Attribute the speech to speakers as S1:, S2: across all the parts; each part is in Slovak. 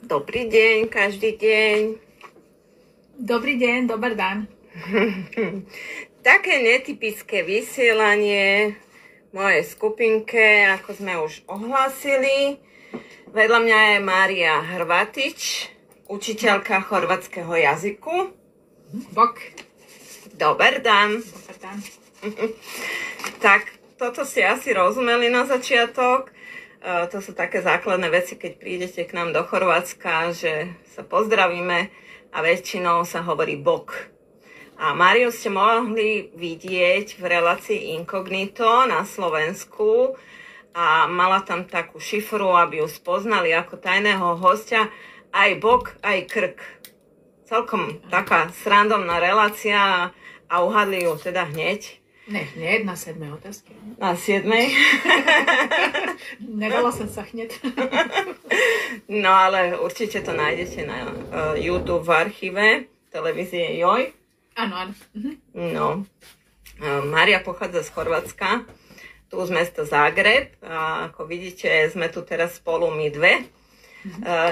S1: Dobrý deň, každý deň.
S2: Dobrý deň, dobrý dan.
S1: Také netypické vysielanie v mojej skupinke, ako sme už ohlásili. Vedľa mňa je Mária Hrvatič, učiteľka chorvátskeho jazyku.
S2: Bok.
S1: Dober dan.
S2: Dobar dan.
S1: Tak, toto si asi rozumeli na začiatok. To sú také základné veci, keď prídete k nám do Chorvátska, že sa pozdravíme a väčšinou sa hovorí bok. A Máriu ste mohli vidieť v relácii Inkognito na Slovensku a mala tam takú šifru, aby ju spoznali ako tajného hostia, aj bok, aj krk. Celkom taká srandovná relácia a uhadli ju teda hneď.
S2: Ne, hneď na 7. otázke.
S1: Na 7.
S2: Nedala som sa hneď.
S1: No ale určite to nájdete na YouTube v archíve televízie Joj.
S2: Áno, áno.
S1: No, Mária pochádza z Chorvátska, tu z mesta Zagreb. A ako vidíte, sme tu teraz spolu my dve.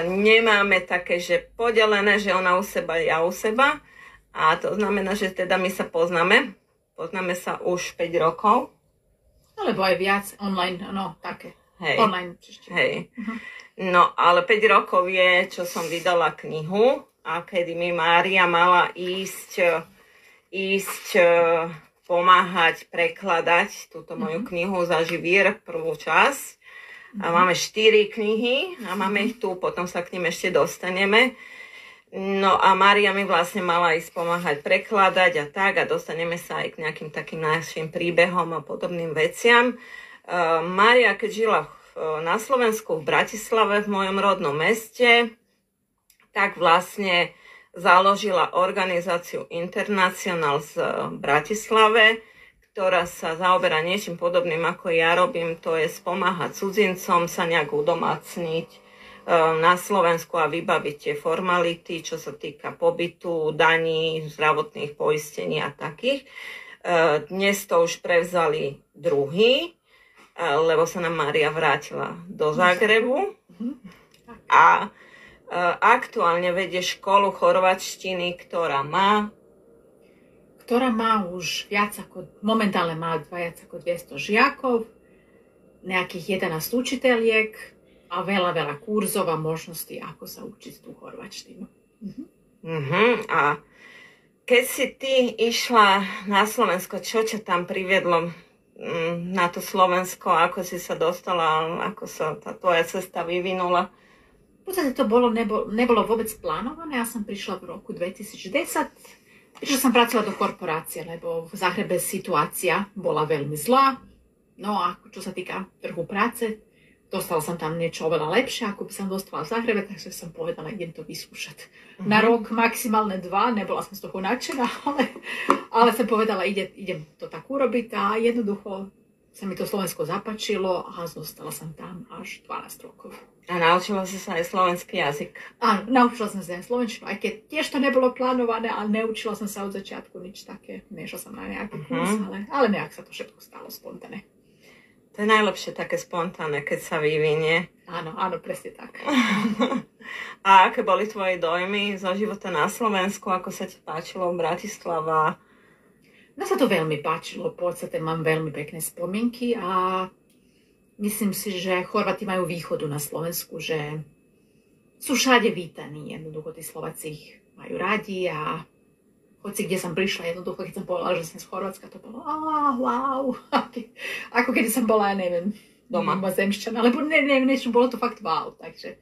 S1: Nemáme také, že podelené, že ona u seba, ja u seba. A to znamená, že teda my sa poznáme. Poznáme sa už 5 rokov.
S2: Alebo aj viac online, no také.
S1: Hej.
S2: Online.
S1: Hej. No, ale 5 rokov je, čo som vydala knihu a kedy mi Mária mala ísť pomáhať prekladať túto moju knihu za živír, prvú časť. A máme 4 knihy a máme ich tu, potom sa k nim ešte dostaneme. No a Mária mi vlastne mala ísť pomáhať prekladať a tak a dostaneme sa aj k nejakým takým našim príbehom a podobným veciam. Mária, keď žila na Slovensku v Bratislave, v mojom rodnom meste, tak vlastne založila organizáciu International z Bratislave, ktorá sa zaoberá niečím podobným, ako ja robím, to je pomáhať cudzincom sa nejak udomácniť na Slovensku a vybaviť tie formality, čo sa týka pobytu, daní, zdravotných poistení a takých. Dnes to už prevzali druhý, lebo sa nám Mária vrátila do Zagrebu a aktuálne vedie školu chorváčtiny, ktorá má
S2: už momentálne má viac ako 200 žiakov, nejakých 11 učiteľiek, a veľa kurzov a možností, ako sa učiť tú chorváčtinu.
S1: A keď si ty išla na Slovensko, čo ťa tam priviedlo na to Slovensko? Ako si sa dostala? Ako sa tá tvoja cesta vyvinula?
S2: V podstate to nebolo vôbec plánované. Ja som prišla v roku 2010. Prišla som pracovať do korporácie, lebo v Zahrebe situácia bola veľmi zlá. No a čo sa týka trhu práce, dostala som tam niečo oveľa lepšie, ako by som dostala v Zahrebe, takže som povedala, idem to vyskúšať. Na rok, maximálne 2, nebola som z toho nadšená, ale som povedala, idem to tak urobiť a jednoducho sa mi to Slovensko zapáčilo a zostala som tam až 12 rokov.
S1: A naučila si sa aj slovenský jazyk?
S2: Áno, naučila som sa aj slovenčinu, aj keď tiež to nebolo plánované, ale neučila som sa od začiatku nič také. Nešla som na nejaký kurz, ale nejak sa to všetko stalo spontánne.
S1: To je najlepšie také spontánne, keď sa vyvinie.
S2: Áno, presne tak.
S1: A aké boli tvoje dojmy zo života na Slovensku? Ako sa ti páčilo v Bratislava?
S2: Mne sa to veľmi páčilo. V podstate mám veľmi pekné spomienky a myslím si, že Chorváti majú východu na Slovensku, že sú všade vítaní. Jednoducho tí Slováci ich majú radi a hoci kde som prišla, jednoducho, keď som povedala, že som z Chorvátska, to bolo wow. Ako keď som bola, neviem, doma zemšťana, lebo neviem, bolo to fakt wow, takže.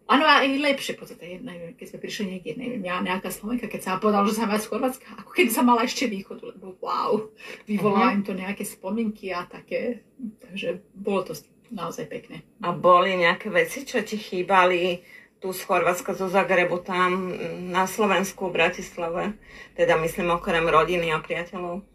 S2: Áno, a aj lepšie v podstate, neviem, keď sme prišli niekde, neviem, ja nejaká Slovenka, keď sa povedala, že som z Chorvátska, ako keď som mala ešte východu, lebo wow, vyvolala im to nejaké spomienky a také, takže bolo to naozaj pekné.
S1: A boli nejaké veci, čo ti chýbali tu z Chorvátska, zo Zagrebu, tam na Slovensku, v Bratislave? Teda myslím okrem rodiny a priateľov.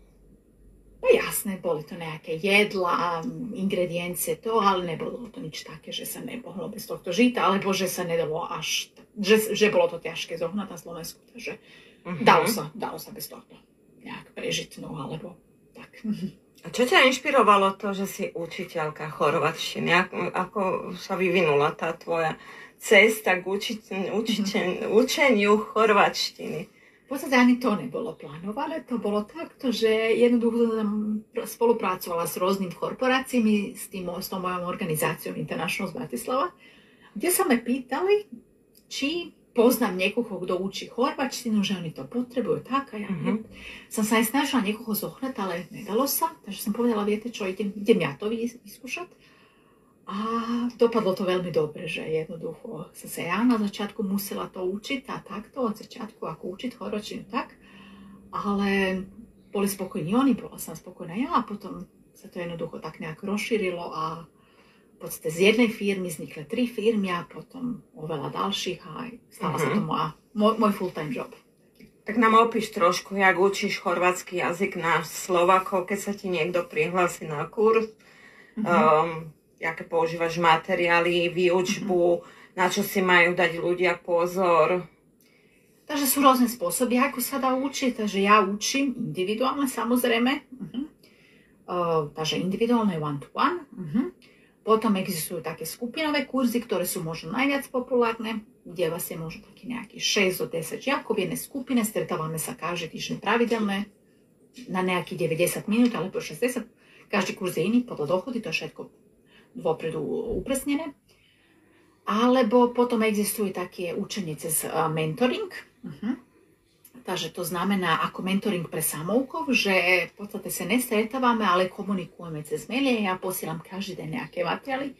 S2: No jasné, boli to nejaké jedlá, ingrediencie, ale nebolo to nič také, že sa nemohlo bez tohto žiť, alebo že sa nedalo až, že bolo to ťažké zohnať na Slovensku, takže dalo sa bez tohto nejak prežiť, no alebo tak.
S1: A čo ťa inšpirovalo to, že si učiteľka chorvatštiny? Ako sa vyvinula tá tvoja cesta k učeniu chorvačtiny?
S2: V podstate ani to nebolo plánované, to bolo takto, že jednoducho som spolupracovala s rôznymi korporáciami, s tou mojou organizáciou International z Bratislava, kde sa me pýtali, či poznám niekoho, kto učí chorvačtinu, že oni to potrebujú tak a ja som sa aj snažila niekoho zohnať, ale nedalo sa, takže som povedala, viete čo, idem ja to vyskúšať. A dopadlo to veľmi dobre, že jednoducho som sa ja na začiatku musela to učiť a takto od začiatku, ako učiť chorvačtinu tak, ale boli spokojní oni, bola som spokojná ja a potom sa to jednoducho tak nejak rozšírilo a v podstate z jednej firmy vznikli 3 firmy a potom oveľa ďalších a stala sa to môj full-time job.
S1: Tak nám opíš trošku, jak učíš chorvátsky jazyk na Slovákov, keď sa ti niekto prihlási na kurz. Aké používaš materiály, výučbu, na čo si majú dať ľudia pozor?
S2: Takže sú rôzne spôsoby, ako sa dá učiť. Takže ja učím individuálne, samozrejme. Takže individuálne one-to-one. Potom existujú také skupinové kurzy, ktoré sú možno najviac populárne, kde vlastne možno taký nejaký 6 do 10 žiakov v jednej skupine. Stretávame sa každý týždeň pravidelne na nejakých 90 minút alebo 60. Každý kurz je iný, podľa dohody, to je všetko dopredu upresnené. Alebo potom existuje také učenie cez mentoring. Takže to znamená ako mentoring pre samoukov, že v podstate sa nestretávame, ale komunikujeme cez maily. Ja posielam každý deň nejaké materiály,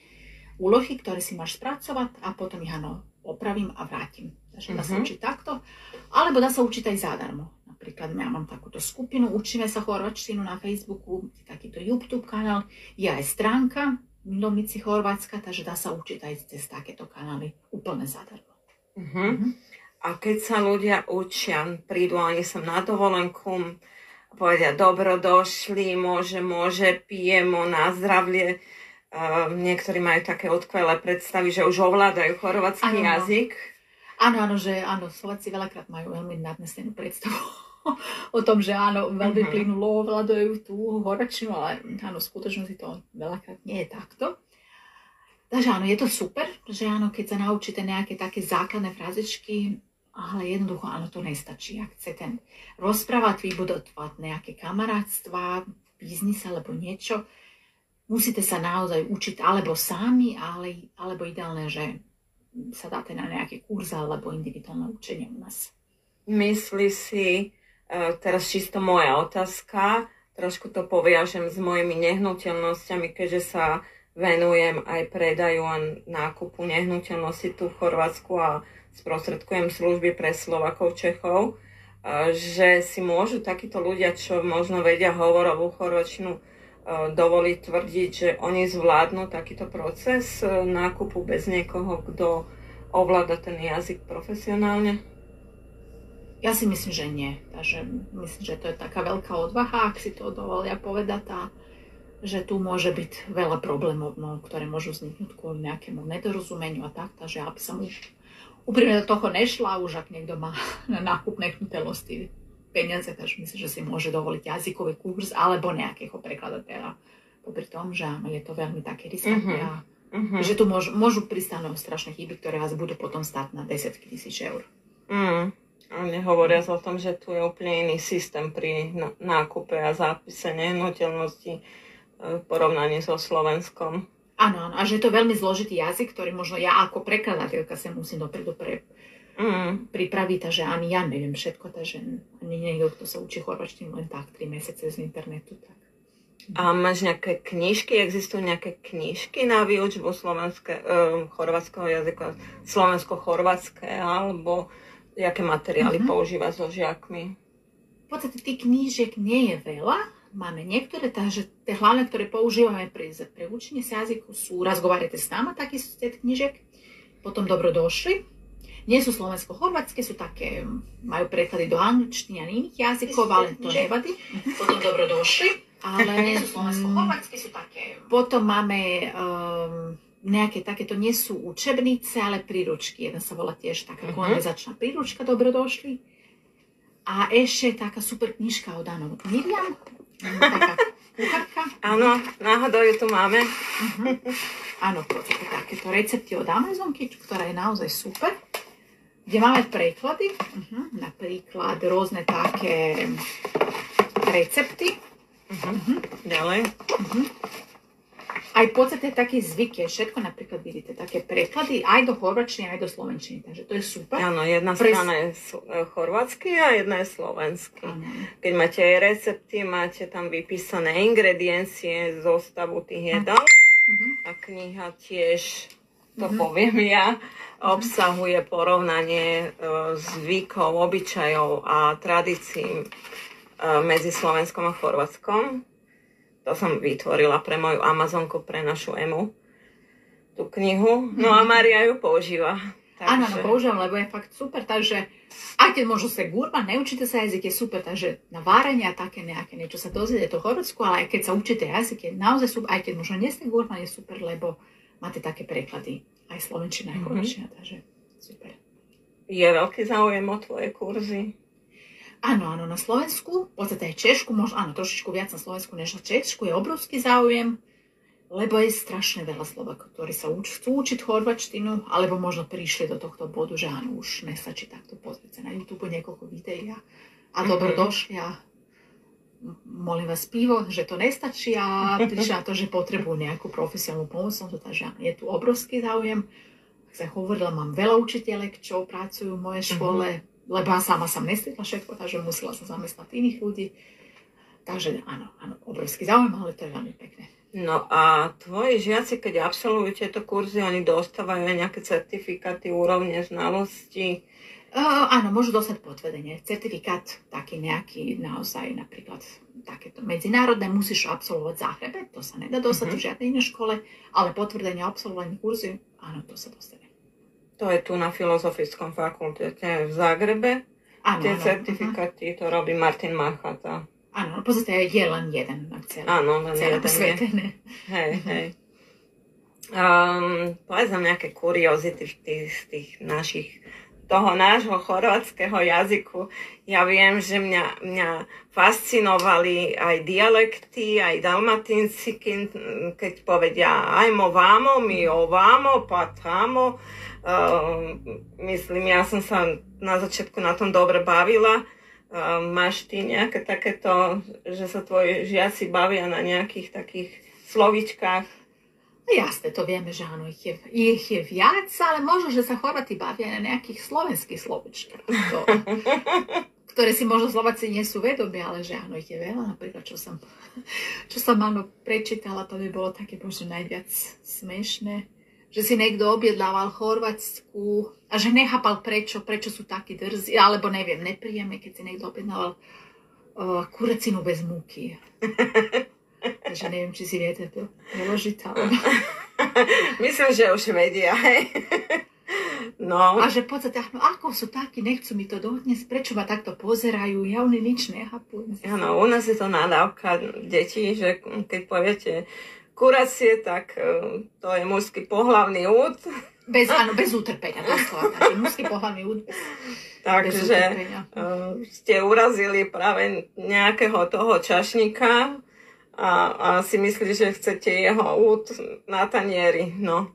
S2: úlohy, ktoré si máš spracovať a potom ich opravím a vrátim. Takže dá sa učiť takto. Alebo dá sa učiť aj zadarmo. Napríklad ja mám takúto skupinu, učíme sa chorvačtinu na Facebooku, takýto YouTube kanál, je aj stránka Milovníci Chorvátska, takže dá sa učiť aj cez takéto kanály úplne zadarmo.
S1: A keď sa ľudia učia, prídu ani sem na dovolenku, povedia, dobrodošli, môže, pijemo, na zdravie. Niektorí majú také odkvelé predstavy, že už ovládajú chorvátsky jazyk.
S2: Áno, Slováci veľakrát majú veľmi nadnesenú predstavu o tom, že áno, veľmi plynulo ovládajú tú chorvačtinu, ale áno, v skutočnosti to veľakrát nie je takto. Takže áno, je to super, že áno, keď sa naučíte nejaké také základné frázečky, ale jednoducho áno, to nestačí. Ak chcete rozprávať, vybudovať nejaké kamarátstva, biznis alebo niečo, musíte sa naozaj učiť alebo sami, alebo ideálne, že sa dáte na nejaký kurz alebo individuálne učenie u nás.
S1: Myslí si, teraz čisto moja otázka, trošku to poviažem s mojimi nehnuteľnosťami, keďže sa venujem aj predaju a nákupu nehnuteľnosti tu v Chorvátsku a sprostredkujem služby pre Slovákov, Čechov, že si môžu takíto ľudia, čo možno vedia hovorovú chorvačinu, dovoliť tvrdiť, že oni zvládnu takýto proces nákupu bez niekoho, kto ovláda ten jazyk profesionálne?
S2: Ja si myslím, že nie. Takže myslím, že to je taká veľká odvaha, ak si to dovolia povedať, a že tu môže byť veľa problémov, ktoré môžu vzniknúť kvôli nejakému nedorozumeniu a tak. Takže ja by som už úprimne do toho nešla, už ak niekto má na nákup nehnuteľnosti peniaze, takže myslím, že si môže dovoliť jazykový kurz alebo nejakého prekladateľa. Popri tom, že áno, je to veľmi také riskantné a že tu môžu pristať strašné chyby, ktoré vás budú potom stáť na 10 000 eur.
S1: A nehovoriac o tom, že tu je úplne iný systém pri nákupe a zápise nehnuteľnosti v porovnaní so Slovenskom.
S2: Áno, a že je to veľmi zložitý jazyk, ktorý možno ja ako prekladateľka sa musím dopredu pripraviť, takže ani ja neviem všetko, takže ani niekto, kto sa učí chorvačtinu len tak 3 mesiace z internetu. Tak.
S1: A máš nejaké knižky? Existujú nejaké knižky na výučbu chorvátskeho jazyka, slovensko-chorvátske, alebo jaké materiály používa so žiakmi?
S2: V podstate tých knížiek nie je veľa. Máme niektoré, takže tie hlavné, ktoré používame pre učenie sa jazyku sú Razgovarajte s náma, taký sú tie knižiek. Potom Dobrodošli. Nie sú slovensko-chorvátske, sú také, majú preklady do angličtiny a iných jazykov, ale to nevadí. Potom Dobrodošli, ale nie sú slovensko-chorvátske, sú také. Potom máme nejaké takéto, nie sú učebnice, ale príručky. Jedna sa volá tiež taká konverzačná príručka Dobrodošli. A ešte taká super knižka od Áno Miriam, taká kuchárka.
S1: Áno, náhodou ju tu máme.
S2: áno, v podstate takéto recepty od Amazonky, ktorá je naozaj super. Kde máme preklady, napríklad rôzne také recepty.
S1: Ďalej.
S2: Aj v podstate taký zvyk je všetko, napríklad vidíte, také preklady aj do chorvačtiny, aj do slovenčiny, takže to je super.
S1: Áno, jedna strana je chorvátsky a jedna je slovenský. Keď máte aj recepty, máte tam vypísané ingrediencie, zostavu tých jedál a kniha tiež, to poviem ja, obsahuje porovnanie zvykov, obyčajov a tradícií medzi Slovenskom a Chorvátskom. To som vytvorila pre moju Amazonku, pre našu Emu, tú knihu. No a Mária ju používa.
S2: Áno, používam, lebo je fakt super, takže aj keď možno sa gurma, neučíte sa jazyk, je super, takže na várenie a také nejaké niečo sa dozviete to Chorvátsku, ale aj keď sa učíte jazyk, je naozaj super, aj keď možno nie ste gurma, je super, lebo máte také preklady. Aj slovenčina, aj chorvačina, takže super.
S1: Je veľký záujem o tvoje kurzy?
S2: Áno, na Slovensku, v podstate aj Češku, možno áno, trošičku viac na Slovensku než na Češku, je obrovský záujem, lebo je strašne veľa Slovákov, ktorí sa chcú učiť chorvačtinu, alebo možno prišli do tohto bodu, že áno, už nestačí takto pozrieť sa na YouTube niekoľko videí a dobrodošli a molím vás pivo, že to nestačí a prišli na to, že potrebujú nejakú profesionálnu pomoc, takže je tu obrovský záujem. Ak sa hovorila, mám veľa učiteľek, čo pracujú v mojej škole, lebo ja sama som nestretla všetko, takže musela som zamestnať iných ľudí. Takže áno, obrovský záujem, ale to je veľmi pekné.
S1: No a tvoji žiaci, keď absolvujú tieto kurzy, oni dostávajú aj nejaké certifikáty, úrovne znalosti?
S2: Áno, môžu dostať potvrdenie. Certifikát taký nejaký, naozaj napríklad takéto medzinárodné, musíš absolvovať v Záhrebe, to sa nedá dostať v žiadnej inej škole, ale potvrdenie absolvovaní kurzy, áno, to sa dostane. To
S1: je tu na Filozofickom fakultete v Zágrebe. Tie certifikáty to robí Martin Machata.
S2: Áno, v podstate je len jeden na celom svete.
S1: Hej. Povedz nám nejaké kuriozity z tých našich toho nášho chorvátskeho jazyku. Ja viem, že mňa fascinovali aj dialekty, aj dalmatinci, keď povedia ajmo vamo, mi ovamo, pa tamo. Myslím, ja som sa na začiatku na tom dobre bavila. Máš ty nejaké takéto, že sa tvoji žiaci bavia na nejakých takých slovíčkach?
S2: Jasne, to vieme, že áno, ich je viac, ale možno, že sa Chorváti bavia na nejakých slovenských slovíčkach, ktoré si možno Slováci nie sú vedomí, ale že áno, ich je veľa. Napríklad, čo som áno prečítala, to by bolo také možno najviac smiešné, že si niekto objednával Chorvátsku a že nechápal prečo sú takí drzí, alebo neviem, nepríjemné, keď si niekto objednával kuracinu bez múky. Takže neviem, či si viete to preložiť.
S1: Myslím, že už vedia, hej. No.
S2: A že v podstate, ako sú takí, nechcú mi to dodnes, prečo ma takto pozerajú, ja oni nič nechápu.
S1: Áno, u nás je to nadávka detí, že keď poviete kuracie, tak to je mužský pohlavný úd.
S2: Bez utrpenia, doslova. Takže mužský pohlavný úd bez utrpenia.
S1: Ste urazili práve nejakého toho čašníka, a si myslí, že chcete jeho úd na tanieri. No.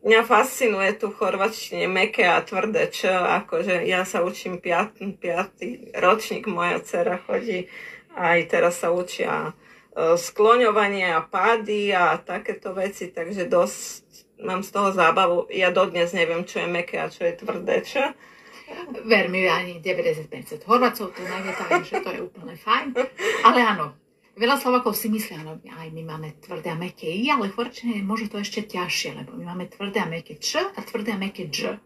S1: Mňa fascinuje tu v chorvačtine mäkké a tvrdé č, akože ja sa učím 5. ročník, moja dcera chodí, aj teraz sa učia skloňovanie a pády a takéto veci, takže dosť mám z toho zábavu. Ja dodnes neviem, čo je mäkké a čo je tvrdé č.
S2: Ver mi, ani 90% Chorvácov to nevie, takže to je úplne fajn. Ale áno, veľa Slovákov si myslia, no aj my máme tvrdé a mäkké i, ale v chorvačtine môže to ešte ťažšie, lebo my máme tvrdé a mäkké č a tvrdé a mäkké dž.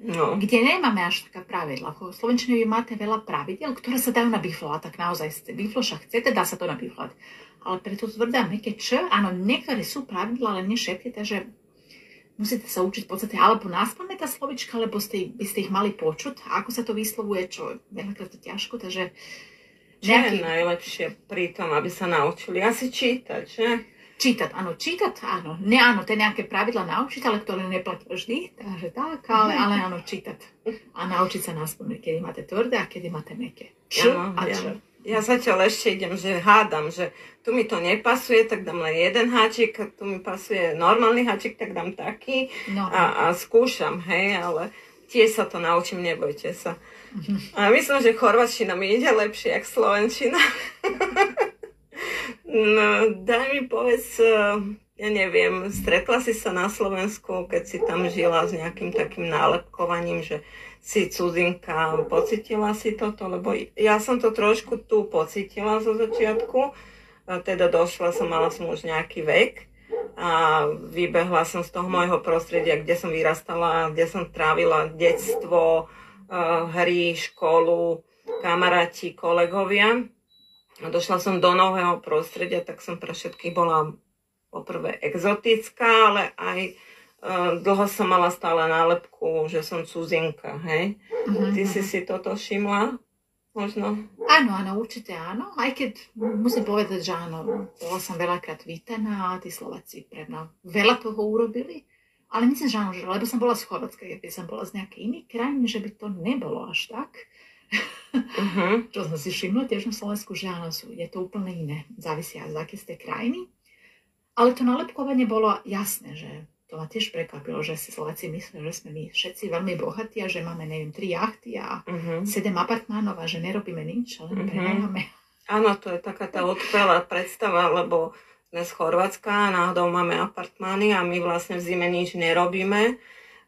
S2: No. Kde nemáme až taká pravidla. V slovenčine vy máte veľa pravidel, ktoré sa dajú nabiflovať, tak naozaj bifloša chcete, dá sa to nabiflovať. Ale pre to tvrdé a mäkké č, áno, niektoré sú pravidla, ale nie všetky, takže musíte sa učiť v podstate alebo naspamäť tá slovička, alebo by ste ich mali počuť, ako sa to vyslovuje, čo veľakrát to ťažko, takže
S1: čo je najlepšie pri tom, aby sa naučili? Asi čítať, že?
S2: Čítať, áno. Nie, áno, to je nejaké pravidla naučiť, ale ktoré neplatí vždy, takže tak, ale áno, čítať. A naučiť sa naspomenúť, kedy máte tvrdé a kedy máte mäkké. Č a č.
S1: Ja zatiaľ ešte idem, že hádam, že tu mi to nepasuje, tak dám len jeden háčik, a tu mi pasuje normálny háčik, tak dám taký a skúšam, hej, ale tiež sa to naučím, nebojte sa. A myslím, že chorvačtina mi ide lepšie, jak slovenčina. No, daj mi povedz, ja neviem, stretla si sa na Slovensku, keď si tam žila s nejakým takým nálepkovaním, že si cudzinka, pocitila si toto? Lebo ja som to trošku tu pocitila zo začiatku, teda mala som už nejaký vek a vybehla som z toho môjho prostredia, kde som vyrastala, kde som trávila detstvo, hry, školu, kamaráti, kolegovia. A došla som do nového prostredia, tak som pre všetkých bola poprvé exotická, ale aj dlho som mala stále nálepku, že som cudzinka, hej? Ty si toto všimla? Možno?
S2: Áno, určite áno. Aj keď musím povedať, že áno, bola som veľakrát vítaná a tí Slováci pre mňa veľa toho urobili. Ale myslím, že áno, lebo som bola z Chorvátska, keby som bola z nejakej inej krajiny, že by to nebolo až tak. Čo som si všimla tiež na Slovensku, že áno, je to úplne iné. Závisia z aké z tej krajiny. Ale to nálepkovanie bolo jasné, že to ma tiež prekvapilo, že si Slováci mysleli, že sme my všetci veľmi bohatí a že máme, neviem, 3 jachty a 7 apartmánov a že nerobíme nič, ale prenajmáme.
S1: Áno, to je taká tá odpelá predstava, lebo sme z Chorvátska, náhodou máme apartmány a my vlastne v zime nič nerobíme.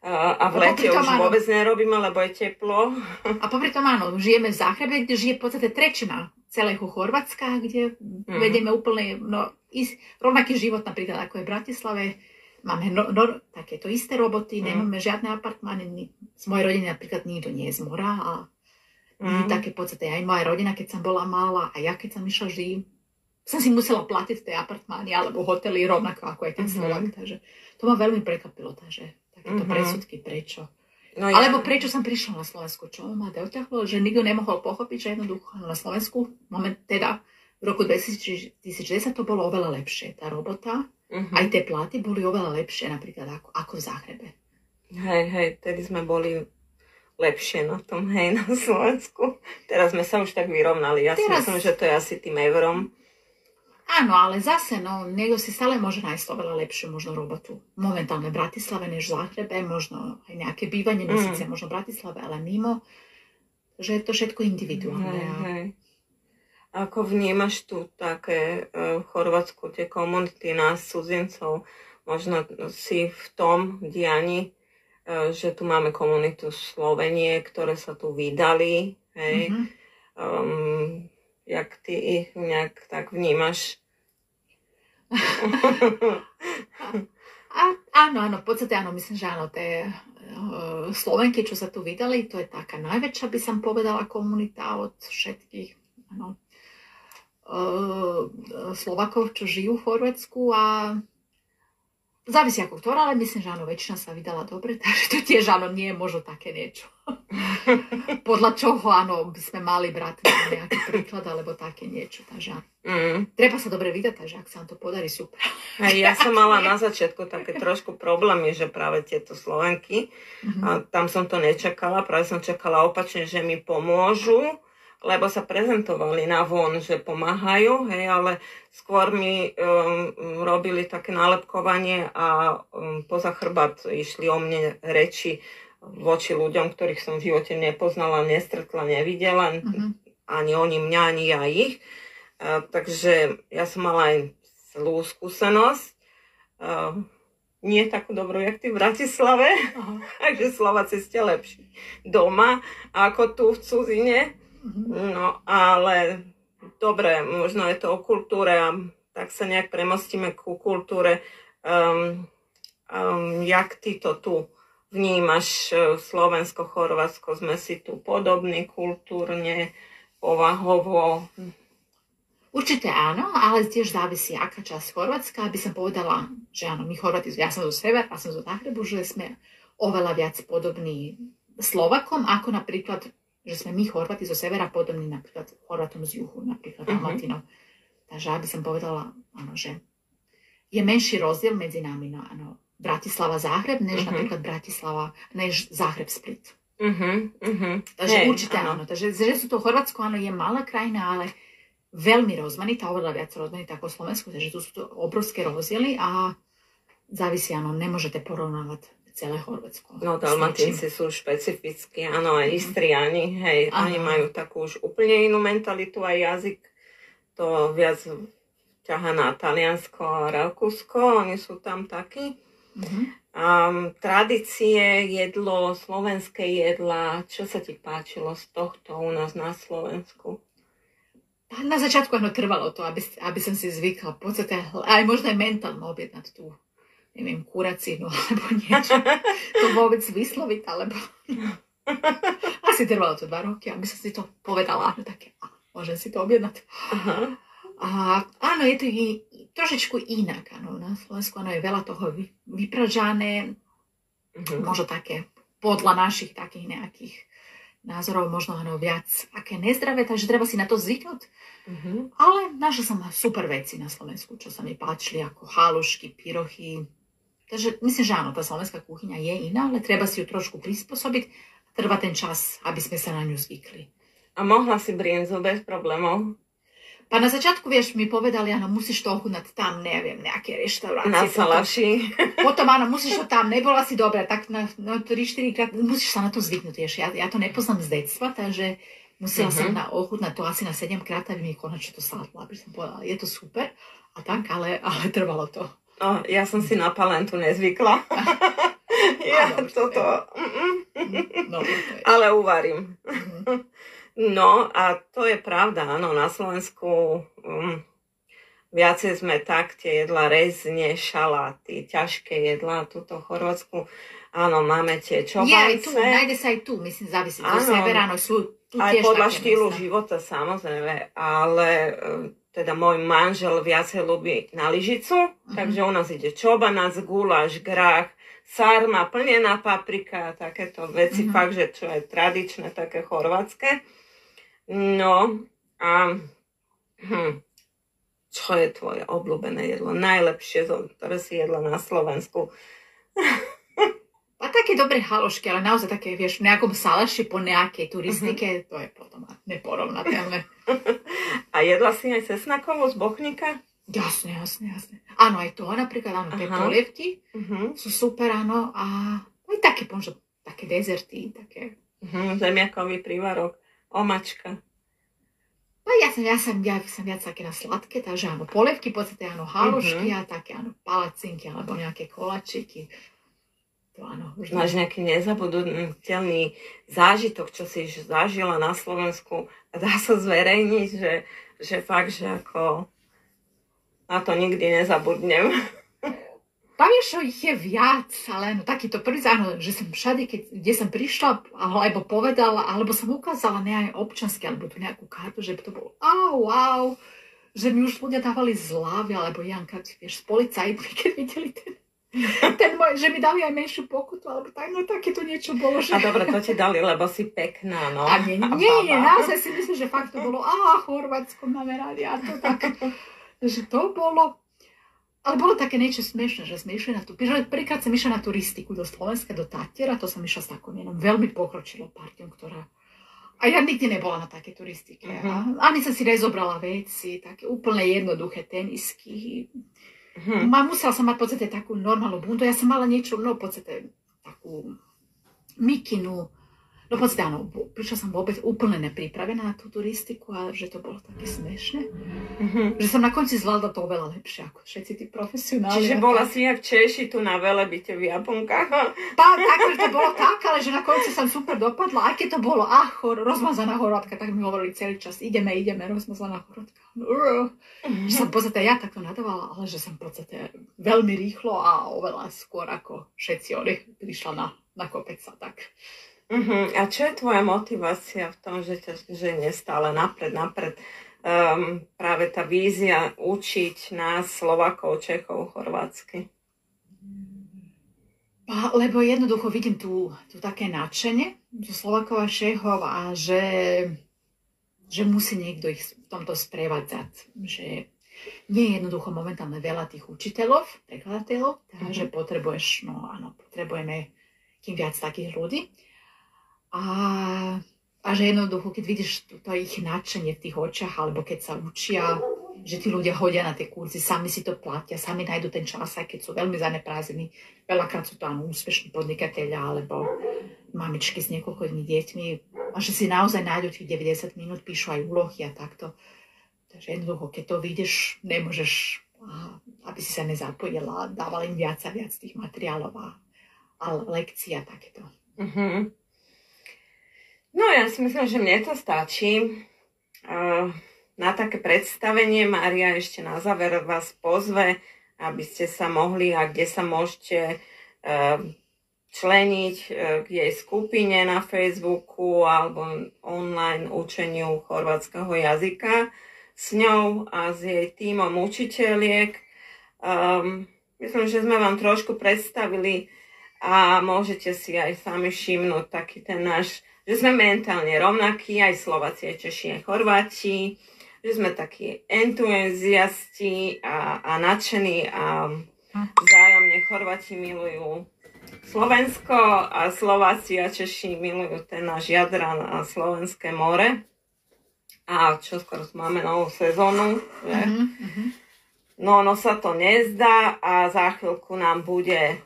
S1: A v lete už vôbec nerobíme, lebo je teplo.
S2: A popri tom áno, žijeme v Záhrebe, kde žije v podstate tretina celého Chorvátska, kde vedieme úplne rovnaký život napríklad ako je v Bratislave. Máme takéto isté roboty, nemáme žiadne apartmány. Z mojej rodiny napríklad nikto nie je z mora a také v podstate aj moja rodina, keď som bola malá a ja keď som išla vždy, som si musela platiť tie apartmány alebo hotely rovnako ako aj ten Slovák. Takže to ma veľmi prekvapilo, takže takéto predsudky, prečo. No alebo prečo som prišla na Slovensku, čo ma doťahlo, že nikto nemohol pochopiť, že jednoducho na Slovensku, teda v roku 2010 to bolo oveľa lepšie, tá robota. Aj tie platy boli oveľa lepšie napríklad ako v Záhrebe.
S1: Hej, tedy sme boli lepšie na tom, hej, na Slovensku. Teraz sme sa už tak vyrovnali. Ja si myslím, že to je asi tým eurom.
S2: Áno, ale zase, niekto si stále môže nájsť oveľa lepšiu možno robotu. Momentálne v Bratislave než v Záhrebe, možno aj nejaké bývanie, síce možno v Bratislave, ale mimo, že je to všetko individuálne.
S1: Hej. Ako vnímaš tu také v Chorvátsku, tie komunity nás, cudzincov, možno si v tom dianí, že tu máme komunitu Slovenie, ktoré sa tu vydali, hej? Jak ty ich nejak tak vnímaš?
S2: Áno, v podstate áno, myslím, že áno, tie Slovenky, čo sa tu vydali, to je taká najväčšia, by som povedala, komunita od všetkých, áno, Slovakov, čo žijú v Chorvátsku a závisí ako ktorá, ale myslím, že áno, väčšina sa vydala dobre, takže to tiež áno, nie je možno také niečo. Podľa čoho áno, by sme mali brať nejaký príklad, alebo také niečo, takže treba sa dobre vydať, takže ak sa nám to podarí, super.
S1: Ja som mala na začiatku také trošku problémy, že práve tieto Slovenky, a tam som to nečakala, práve som čakala opačne, že mi pomôžu, lebo sa prezentovali na von, že pomáhajú, hej, ale skôr mi robili také nálepkovanie a poza chrbát išli o mne reči voči ľuďom, ktorých som v živote nepoznala, nestretla, nevidela, ani oni mňa, ani ja ich. Takže ja som mala aj zlú skúsenosť. Nie takú dobrú, jak ty v Bratislave. Takže Slováci ste lepší doma ako tu v cudzine. No, ale dobre, možno je to o kultúre a tak sa nejak premostíme ku kultúre. Jak ty to tu vnímaš? Slovensko, Chorvátsko, sme si tu podobní kultúrne, povahovo?
S2: Určite áno, ale tiež závisí, aká časť Chorvátska, aby som povedala, že áno, my Chorváti, ja som zo sever a som zo Zahrebu, že sme oveľa viac podobní Slovakom, ako napríklad že sme my Chorváti zo severa podobní napríklad Chorvátom z juhu, napríklad Dalmatinov. Takže aby som povedala, áno, že je menší rozdiel medzi nami, no áno, Bratislava Záhreb, než napríklad Bratislava, než Záhreb Split. Takže určite áno. Takže že sú to Chorvátsko, áno, je malá krajina, ale veľmi rozmanitá, oveľa viac rozmanitá ako Slovensku, takže tu sú to obrovské rozdiely a závisí, áno, nemôžete porovnávať celé Chorvátsko.
S1: No, Dalmatínci sú špecifickí, áno, aj Istriani, hej, oni majú takú už úplne inú mentalitu, aj jazyk, to viac ťaha na Taliansko a Rakúsko, oni sú tam takí. Tradície, jedlo, slovenské jedla, čo sa ti páčilo z tohto u nás na Slovensku?
S2: Na začiatku trvalo to, aby som si zvykla, v podstate aj možno aj mentálne objednať tú, neviem, kuracínu alebo niečo, to vôbec vysloviť, alebo asi trvalo to 2 roky, aby som si to povedala, že také, môžem si to objednať. A áno, je to trošičku inak, áno, na Slovensku áno, je veľa toho vypražané, možno také podľa našich takých nejakých názorov, možno áno, viac aké nezdravé, takže treba si na to zvyknúť. Ale našla som super veci na Slovensku, čo sa mi páčili, ako halušky, pyrochy. Takže myslím, že áno, tá slovenská kuchyňa je iná, ale treba si ju trošku prispôsobiť a trvá ten čas, aby sme sa na ňu zvykli.
S1: A mohla si brinzu bez problémov?
S2: Pa na začiatku, vieš, mi povedali, áno, musíš to ochutnať tam, neviem, nejaké reštaurácie.
S1: Na Salaši.
S2: Potom, áno, musíš to tam, nebola si dobrá, tak na 3-4 krát, musíš sa na to zvyknúť, vieš. Ja to nepoznám z detstva, takže musela som ochutnať to asi na 7 krát, aby mi konečne to sadlo, aby som povedala, je to super, a tak, ale trvalo to.
S1: No, ja som si na palentu nezvykla. Ale uvarím. No a to je pravda, áno, na Slovensku viacej sme tak, tie jedla rezne, šaláty, ťažké jedlá, tuto v Chorvátsku, áno, máme tie čobance.
S2: Nájde sa aj tu, myslím, závisí, do severa, no sú tu
S1: aj
S2: tiež
S1: podľa
S2: také
S1: štýlu
S2: miesta.
S1: života, samozrejme, ale teda môj manžel viacej ľubí na lyžicu, takže u nás ide čobanac, guláš, grách, sarma, plnená paprika, takéto veci, fakt, že čo je tradičné, také chorvátske. No a čo je tvoje obľúbené jedlo? Najlepšie, ktoré si jedla na Slovensku?
S2: A také dobré halušky, ale naozaj také, vieš, v nejakom Salaši po nejakej turistike, to je potom neporovnateľné.
S1: A jedla si aj cesnakovú z Bochníka?
S2: Jasne. Áno, aj to napríklad, áno, tie polievky sú super, áno, a aj také, možno, také dezerty, také.
S1: Zemiakový prívarok. Omačka.
S2: No ja som viac také na sladké, takže áno, polievky, v podstate áno, halušky a také áno, palacinky alebo nejaké kolačiky. To áno.
S1: Máš nejaký nezabudnutelný zážitok, čo si zažila na Slovensku a dá sa zverejniť, že fakt, že ako na to nikdy nezabudnem.
S2: Pavieš, čo ich je viac, ale no takýto prvý záhľad, že som všade, kde som prišla, alebo povedala, alebo som ukázala aj občanské, alebo tu nejakú kartu, že to bolo wow, že mi už ľudia dávali zľavy, alebo Janka, vieš, z policajtmi, keď videli ten môj, že mi dali aj menšiu pokutu, alebo tak, no takéto niečo bolo. Že...
S1: A dobre, to ti dali, lebo si pekná, no.
S2: A nie, naozaj si myslím, že fakt to bolo, Chorvátsko máme radi, a to tak, že to bolo. Ale bolo také niečo smiešné, že sme išli na tú... Prvýkrát som išla na turistiku do Slovenska, do Tatiera, to som išla s takou veľmi pokročilou partiou, ktorá... A ja nikdy nebola na také turistike. Ani som si nezobrala veci, také úplne jednoduché tenisky. Musela som mať v podstate takú normálnu bundu. Ja som mala niečo, v podstate takú mikinu. No v podstate áno, prišla som vôbec úplne nepripravená na tú turistiku a že to bolo také smiešné. Že som na konci zvládla to oveľa lepšie ako všetci tí profesionáli.
S1: Čiže bola si jak Češi tu na Velebite v Japonkách?
S2: Tak, to bolo tak, ale že na konci som super dopadla. Aj keď to bolo rozmazaná Chorvátka, tak mi hovorili celý čas, ideme, rozmazaná Chorvátka. Že som v podstate ja takto nadávala, ale že som v podstate veľmi rýchlo a oveľa skôr ako všetci oni prišla na kopec a tak.
S1: A čo je tvoja motivácia v tom, že ťa ženie stále napred? Práve tá vízia učiť nás, Slovákov, Čechov, chorvátsky?
S2: Lebo jednoducho vidím tu také nadšenie zo Slovákov a Čechov a že musí niekto ich v tomto sprevádzať. Že nie je jednoducho momentálne veľa tých učiteľov, prekladateľov, takže potrebujeme kým viac takých ľudí. A A že jednoducho, keď vidíš to ich nadšenie v tých očiach, alebo keď sa učia, že tí ľudia hodia na tie kurzy, sami si to platia, sami nájdu ten čas, aj keď sú veľmi zaneprázdnení. Veľakrát sú to áno, úspešní podnikatelia, alebo mamičky s niekoľkými deťmi. A že si naozaj nájdu tých 90 minút, píšu aj úlohy a takto. Takže jednoducho, keď to vidíš, nemôžeš, aby si sa nezapojila, dával im viac a viac tých materiálov a lekcií a takéto.
S1: Uh-huh. No ja si myslím, že mne to stačí. Na také predstavenie Mária ešte na záver vás pozve, aby ste sa mohli a kde sa môžete členiť k jej skupine na Facebooku alebo online učeniu chorvátskeho jazyka s ňou a s jej tímom učiteľiek. Myslím, že sme vám trošku predstavili a môžete si aj sami všimnúť taký ten náš, že sme mentálne rovnakí, aj Slováci, aj Češi, aj Chorváti, že sme takí entuziasti a nadšení a vzájomne Chorváti milujú Slovensko a Slováci a Češi milujú ten náš Jadran a Slovenské more. A čoskoro máme novú sezónu, že? No sa to nezdá a za chvíľku nám bude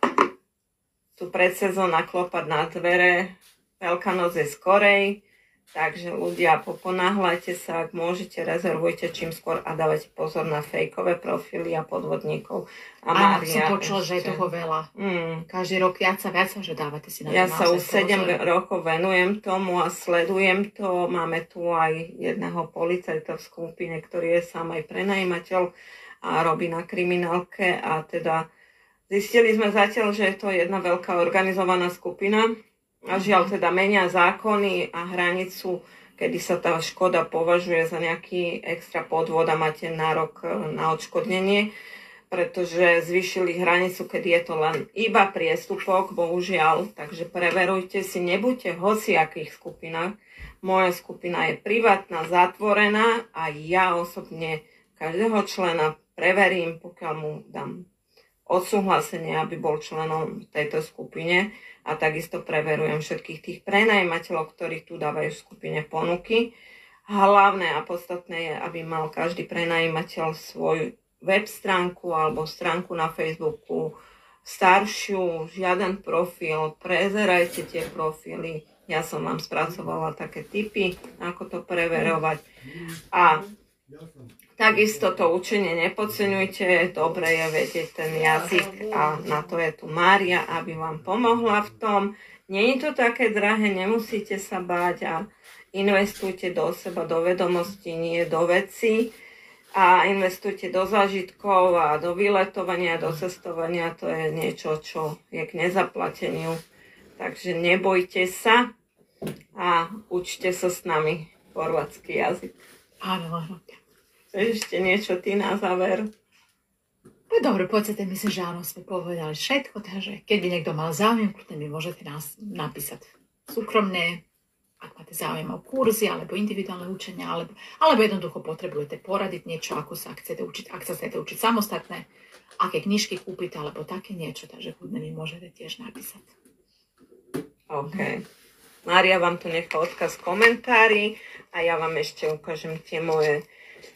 S1: tu predsezóna klopať na dvere. Veľká noc je skorej, takže ľudia, poponáhľajte sa, ak môžete, rezervujte čím skôr a dávajte pozor na fejkové profily a podvodníkov.
S2: Áno, som počula, že je toho veľa. Každý rok viac a viac, že dávate si na to.
S1: Ja sa už 7 rokov venujem tomu a sledujem to. Máme tu aj jedného policajta v skupine, ktorý je sám aj prenajímateľ a robí na kriminálke a teda zistili sme zatiaľ, že je to jedna veľká organizovaná skupina. A žiaľ teda menia zákony a hranicu, kedy sa tá škoda považuje za nejaký extra podvod a máte nárok na odškodnenie, pretože zvýšili hranicu, kedy je to len iba priestupok, bohužiaľ. Takže preverujte si, nebuďte v hociakých skupinách. Moja skupina je privátna, zatvorená a ja osobne každého člena preverím, pokiaľ mu dám odsúhlasenie, aby bol členom tejto skupine. A takisto preverujem všetkých tých prenajímateľov, ktorí tu dávajú v skupine ponuky. Hlavné a podstatné je, aby mal každý prenajímateľ svoju web stránku alebo stránku na Facebooku, staršiu, žiaden profil, prezerajte tie profily. Ja som vám spracovala také tipy, ako to preverovať. A takisto to učenie nepodceňujte, dobre je vedieť ten jazyk a na to je tu Mária, aby vám pomohla v tom. Nie je to také drahé, nemusíte sa báť a investujte do seba, do vedomostí, nie do vecí a investujte do zážitkov a do vyletovania, do cestovania, to je niečo, čo je k nezaplateniu. Takže nebojte sa a učte sa s nami chorvátsky jazyk.
S2: Áno.
S1: Ešte niečo ty na záver?
S2: No dobre, v podstate myslím, že áno, sme povedali všetko, takže keď by niekto mal záujem, kľudne mi môžete nás napísať súkromne, ak máte záujem o kurzy, alebo individuálne učenia, alebo jednoducho potrebujete poradiť niečo, ako sa chcete učiť, ak sa chcete učiť samostatné, aké knižky kúpiť, alebo také niečo, takže kľudne mi môžete tiež napísať.
S1: OK. Mária vám tu nechá odkaz v komentári a ja vám ešte ukážem tie moje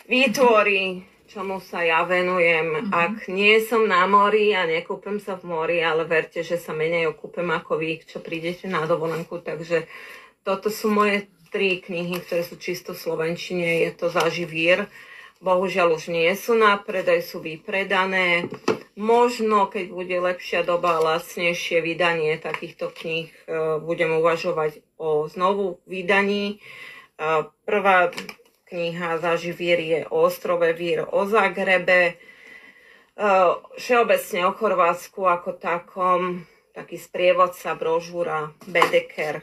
S1: výtvory, čomu sa ja venujem. Ak nie som na mori a nekúpem sa v mori, ale verte, že sa menej okúpem ako vy, čo prídete na dovolenku. Takže toto sú moje 3 knihy, ktoré sú čisto v slovenčine. Je to Zaživír. Bohužiaľ už nie sú na predaj, sú vypredané. Možno, keď bude lepšia doba a lacnejšie vydanie takýchto kníh, budem uvažovať o znovu vydaní. Prvá kniha Zaživír je o ostrove Vír, o Zagrebe, všeobecne o Chorvátsku ako takom, taký sprievodca, brožúra Bedeker.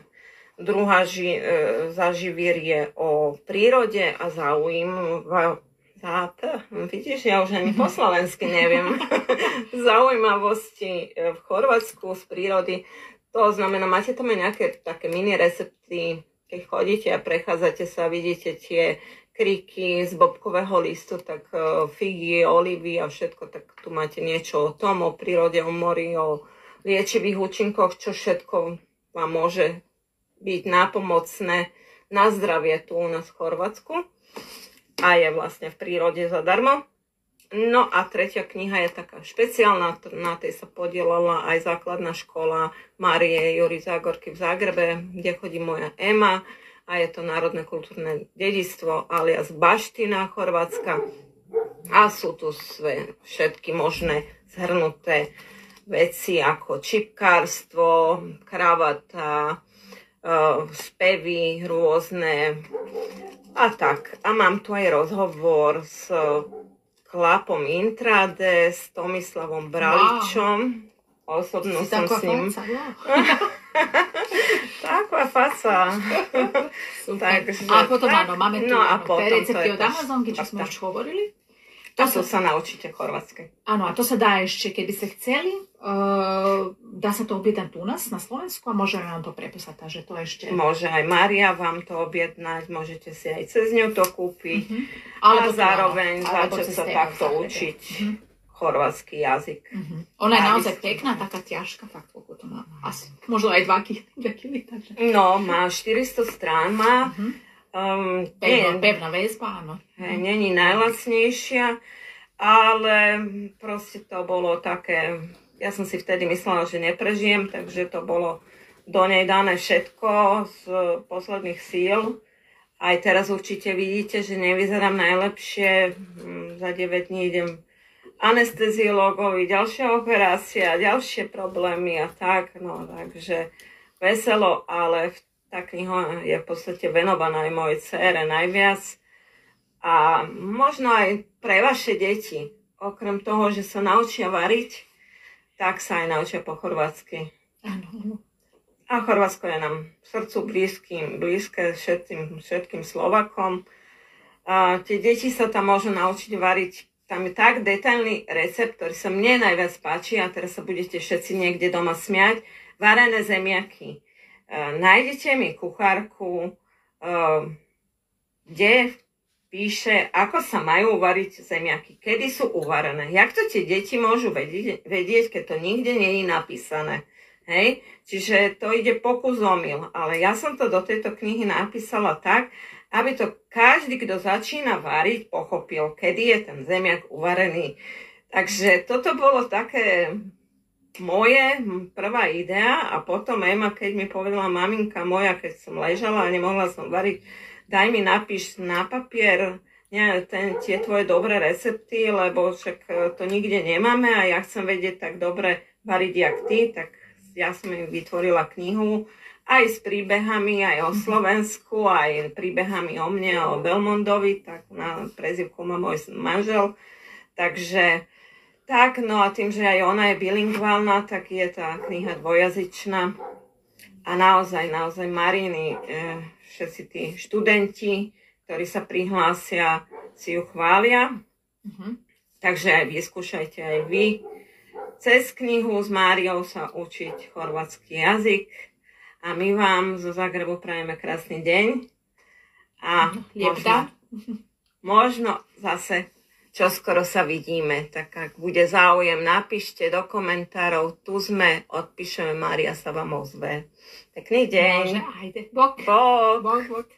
S1: Druhá Zaživír je o prírode a vidíš, ja už ani po slovensky neviem. Zaujímavosti v Chorvátsku z prírody. To znamená, máte tam aj nejaké také mini recepty. Keď chodíte a prechádzate sa, vidíte tie kriky z bobkového listu, tak figy, olivy a všetko, tak tu máte niečo o tom, o prírode, o mori, o liečivých účinkoch, čo všetko vám môže byť nápomocné na zdravie tu u nás v Chorvátsku a je vlastne v prírode zadarmo. No a tretia kniha je taká špeciálna, na tej sa podielala aj základná škola Márie Juri Zágorky v Zágrebe, kde chodí moja Ema a je to národné kultúrne dedičstvo alias Baština Chorvátska a sú tu všetky možné zhrnuté veci ako čipkárstvo, kravata, spevy rôzne a tak. A mám tu aj rozhovor s Klapom Intrade, s Tomislavom Braličom. Wow. Osobno som s ním. Taková faca. Takže,
S2: a potom áno, máme tu
S1: tie
S2: recepty od Amazonky, čo sme už hovorili.
S1: To sa naučíte chorvátske.
S2: Áno, a to sa dá ešte, keby ste chceli. Dá sa to objednať u nás na Slovensku a môžeme vám to prepísať, takže to ešte...
S1: Môže aj Mária vám to objednať, môžete si aj cez ňu to kúpiť
S2: a
S1: zároveň začať sa takto učiť chorvátsky jazyk.
S2: Ona je naozaj pekná, taká ťažká, fakt koľko to má. Asi, možno aj 2 kg. Takže...
S1: No, má 400 strán, má...
S2: Pevná väzba, áno.
S1: Není najlacnejšia, ale proste to bolo také, ja som si vtedy myslela, že neprežijem, takže to bolo do nej dané všetko z posledných síl. Aj teraz určite vidíte, že nevyzerám najlepšie, za 9 dní idem anesteziológovi, ďalšia operácia, ďalšie problémy a tak, no takže veselo, ale tá kniha je v podstate venovaná aj mojej dcére najviac. A možno aj pre vaše deti, okrem toho, že sa naučia variť, tak sa aj naučia po chorvátsky.
S2: Áno.
S1: A Chorvátsko je nám srdcu blízke všetkým Slovakom. A tie deti sa tam môžu naučiť variť. Tam je tak detailný recept, ktorý sa mne najviac páči a teraz sa budete všetci niekde doma smiať. Varené zemiaky. Nájdete mi kuchárku, kde píše, ako sa majú uvariť zemiaky, kedy sú uvarené. Jak to tie deti môžu vedieť, keď to nikde nie je napísané. Hej? Čiže to ide pokus omyl. Ale ja som to do tejto knihy napísala tak, aby to každý, kto začína variť, pochopil, kedy je ten zemiak uvarený. Takže toto bolo také... moje prvá idea a potom Ema, keď mi povedala maminka moja, keď som ležala a nemohla som variť, daj mi napíš na papier tie tvoje dobré recepty, lebo však to nikde nemáme a ja chcem vedieť tak dobre variť jak ty, tak ja som jej vytvorila knihu aj s príbehami, aj o Slovensku, aj príbehami o mne a o Belmondovi, tak na prezývku má môj manžel, takže tak, no a tým, že aj ona je bilingválna, tak je tá kniha dvojazyčná. A naozaj Mariny, všetci tí študenti, ktorí sa prihlásia, si ju chvália. Takže aj vyskúšajte aj vy. Cez knihu s Máriou sa učiť chorvátsky jazyk. A my vám zo Zagrebu prajeme krásny deň. A možno zase čoskoro sa vidíme, tak ak bude záujem, napíšte do komentárov, tu sme, odpíšeme, Mária sa vám ozve. Pekný deň.
S2: Môže, ajde. Bok.
S1: Bok.